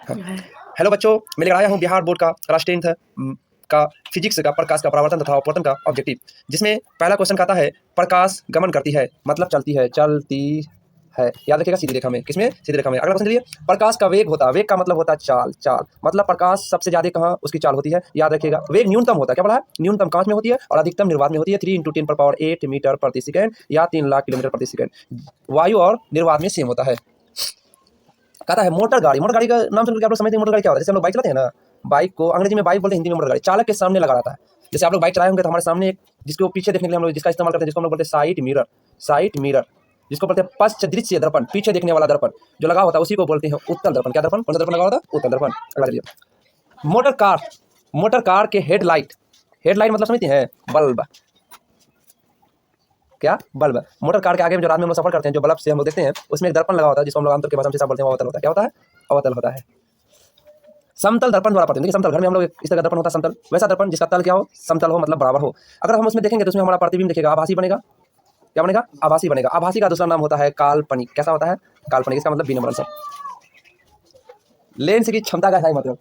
हाँ। हेलो बच्चों, मैं लेकर आया हूँ बिहार बोर्ड का क्लास 10th का फिजिक्स का प्रकाश का परावर्तन तथा अपवर्तन का ऑब्जेक्टिव, जिसमें पहला क्वेश्चन कहता है प्रकाश गमन करती है, मतलब चलती है। याद रखिएगा, सीधी रेखा में। किसमें? सीधी रेखा में। अगला क्वेश्चन चलिए, प्रकाश का वेग होता है, वेग का मतलब होता है चाल मतलब प्रकाश सबसे ज्यादा कहाँ उसकी चाल होती है? याद रखिएगा, वेग न्यूनतम होता है, क्या बोला है? न्यूनतम कांच में होती है और अधिकतम निर्वात में होती है 3 × 10⁸ मीटर प्रति सेकंड या 3 लाख किलोमीटर प्रति सेकंड। वायु और निर्वात में सेम होता है। कहता है मोटर गाड़ी का नाम सुनकर आप लोग समझते हैं मोटर गाड़ी क्या होता है? जैसे हम लोग बाइक चलाते हैं ना, बाइक को अंग्रेजी में बाइक बोलते हैं, हिंदी में मोटर गाड़ी। चालक के सामने लगा रहता है। जैसे आप लोग बाइक चलाए होंगे तो हमारे सामने एक, जिसको पीछे देखने के लिए हम लोग जिसका इस्तेमाल करते हैं, जिसको हम लोग बोलते हैं साइड मिरर, जिसको बोलते हैं पश्च दृश्य दर्पण, पीछे देखने वाला दर्पण जो लगा होता है उसी को बोलते हैं उत्तल दर्पण। क्या दर्पण? कौन सा दर्पण लगा होता है? उत्तल दर्पण। अगला चलिए, मोटर कार के हेडलाइट मतलब समझते हैं? बल्ब। क्या? बल्ब। मोटर कार के आगे में जो रात में हम लोग सफर करते हैं, जो बल्ब से हम लोग देखते हैं, उसमें एक दर्पण लगा होता है, जिसको हम लोग आमतौर के भाषा में बोलते हैं अवतल होता है। क्या होता है? अवतल होता है। समतल दर्पण द्वारा प्रतिबिंब। देखिए, समतल घर में हम लोग इस तरह का दर्पण होता है समतल, वैसा दर्पण जिसका तल क्या हो? समतल हो, मतलब बराबर हो। अगर हम उसमें देखेंगे तो उसमें हमारा प्रतिबिंब दिखेगा, आभासी बनेगा। क्या बनेगा? आभासी बनेगा। आभासी का दूसरा नाम होता है काल्पनिक। कैसा होता है? काल्पनिक। इसका मतलब बी नंबर आंसर। लेंस की क्षमता का है मतलब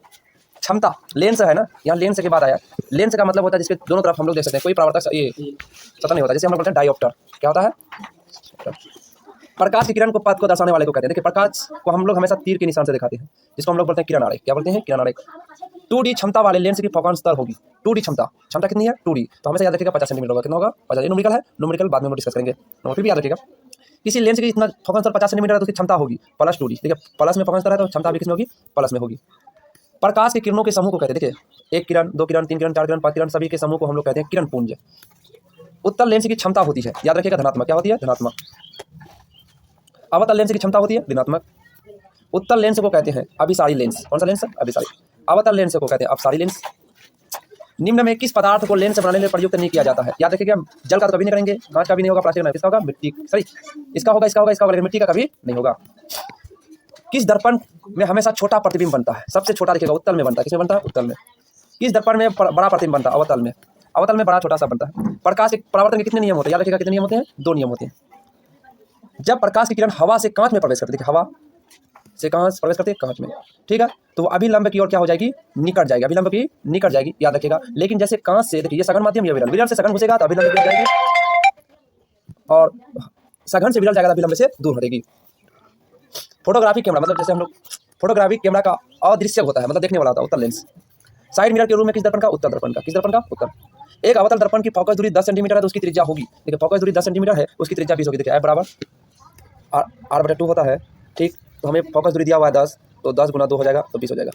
क्षमता, लेंस है ना, यहाँ लेंस के बाद आया। लेंस का मतलब होता है जिसके दोनों तरफ हम लोग देख सकते हैं, कोई परावर्तक ये सतह नहीं होता, जैसे हम लोग बोलते हैं डायोप्टर। क्या होता है? प्रकाश की किरण को पथ को दर्शाने वाले को कहते हैं। देखिए, प्रकाश को हम लोग हमेशा तीर के निशान से दिखाते हैं, जिसको हम लोग बोलते हैं किरण आरेख। क्या बोलते हैं? किरण आरेख। 2D क्षमता वाले लेंस की फोकस स्तर होगी। 2D क्षमता कितनी है? 2D। तो हमेशा याद रखिएगा 50 सेंटीमीटर होगा। कितना होगा? 50। न्यूमेरिकल है, न्यूमेरिकल बाद में हम डिस्कस करेंगे, फिर भी याद रखिएगा। किसी लेंस की इतना फोकस स्तर 50 सेंटीमीटर है तो उसकी क्षमता होगी प्लस 2D। देखिए, प्लस में फोकस स्तर है तो क्षमता भी किसमें होगी? प्लस में होगी। प्रकाश की किरणों के समूह को कहते हैं, देखिए, 1 किरण, 2 किरण, 3 किरण, 4 किरण, 5 किरण, सभी के समूह को हम लोग कहते हैं किरण पुंज। उत्तल लेंस की क्षमता होती है, याद रखिएगा, धनात्मक। क्या होती है? धनात्मक। अवतल लेंस की क्षमता होती है ऋणात्मक। उत्तल लेंस को कहते हैं अभिसारी लेंस। कौन सा लेंस? अभिसारी। अवतल लेंस को कहते हैं अपसारी लेंस। निम्न में किस पदार्थ को लेंस बनाने में प्रयुक्त नहीं किया जाता है? याद रखिएगा, जल का तो कभी नहीं करेंगे, कांच का भी नहीं होगा, प्लास्टिक का नहीं, किसका होगा? मिट्टी। सही, इसका होगा, लेकिन मिट्टी का कभी नहीं होगा। किस दर्पण में हमेशा छोटा प्रतिबिंब बनता है? सबसे छोटा देखिएगा उत्तल में बनता है। किसमें बनता है? उत्तल में। किस दर्पण में बड़ा प्रतिबिंब बनता है? अवतल में। अवतल में बड़ा छोटा सा बनता है। प्रकाश के परावर्तन के कितने नियम होते हैं? याद रखिएगा, कितने नियम होते हैं? 2 नियम होते हैं। जब प्रकाश की किरण हवा से कांच में प्रवेश करती है, देखिए, हवा से कांच प्रवेश करते हैं कांच में, ठीक है, तो अभिलंब की ओर क्या हो जाएगी? निकट जाएगी। अभिलंब की निकट जाएगी, याद रखिएगा। लेकिन जैसे कांच से, देखिए, ये सघन माध्यम, ये विरल से सघन घुसेगा तो अभिलंब की ओर जाएगी, और सघन से विरल जाएगा तो अभिलंब से दूर हटेगी। फोटोग्राफिक कैमरा मतलब जैसे हम लोग फोटोग्राफिक कैमरा का अदृश्य होता है, मतलब देखने वाला होता है उत्तल लेंस। साइड मिरर के रूप में किस दर्पण का? उत्तल दर्पण का। किस दर्पण का? उत्तल। एक अवतल दर्पण की फोकस दूरी 10 सेंटीमीटर है तो उसकी त्रिज्या होगी, देखिए, फोकस दूरी 10 सेंटीमीटर है, उसकी त्रिज्या 20 होगी। देखिए, F बराबर R/2 होता है, ठीक। तो हमें फोकस दूरी दिया हुआ है 10, तो 10 × 2 हो जाएगा तो 20 हो जाएगा।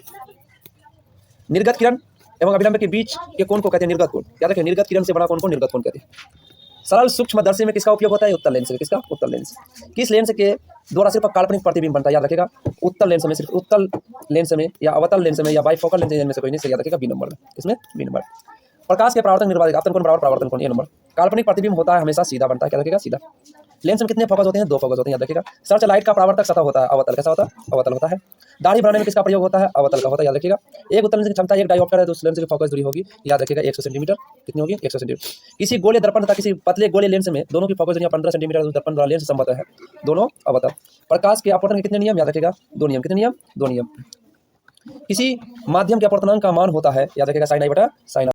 निर्गत किरण एवं अभिलंब के बीच के कोण को कहते हैं निर्गत कोण। याद रखिए, निर्गत किरण से बड़ा कोण को निर्गत कोण कहते हैं। सरल सूक्ष्मदर्शी में किसका उपयोग होता है? उत्तल लेंस। किसका? उत्तल लेंस। किस लेंस के द्वारा सिर्फ काल्पनिक प्रतिबिंब बनता है? याद रखिएगा, उत्तल लेंस में, सिर्फ उत्तल लेंस में या अवतल लेंस में या बाइफोकल लेंस में से कोई नहीं से, याद रखिएगा बी नंबर में। इसमें बी नंबर। प्रकाश के परावर्तन निर्वात आपतन कोण बराबर परावर्तन कोण, ए नंबर। काल्पनिक प्रतिबिंब होता है हमेशा सीधा बनता है, क्या रखिएगा? सीधा। लेंस में कितने फोकस होते हैं? 2 फोकस होते हैं, याद रखिएगा। सर्च लाइट का परावर्तक सतह होता है अवतल। कैसा होता है? अवतल होता है। दाढ़ी बनाने में किसका प्रयोग होता है? अवतल का होता है, याद रखिएगा। एक उत्तल लेंस की क्षमता 1 डायोप्टर है तो उस लेंस की फोकस दूरी होगी, याद रखिएगा, 100 सेंटीमीटर। कितनी होगी? 100 सेंटीमीटर। किसी गोले दर्पण तथा किसी पतले गोले लेंस में दोनों की फोकस दूरी 15 सेंटीमीटर, उस दर्पण द्वारा लेंस संबद्ध है, दोनों अवतल। प्रकाश के अपवर्तन के कितने नियम? याद रखिएगा, 2 नियम। कितने नियम? 2 नियम। किसी माध्यम के अपवर्तनांक का मान होता है, याद रखिएगा, sin i/sin r।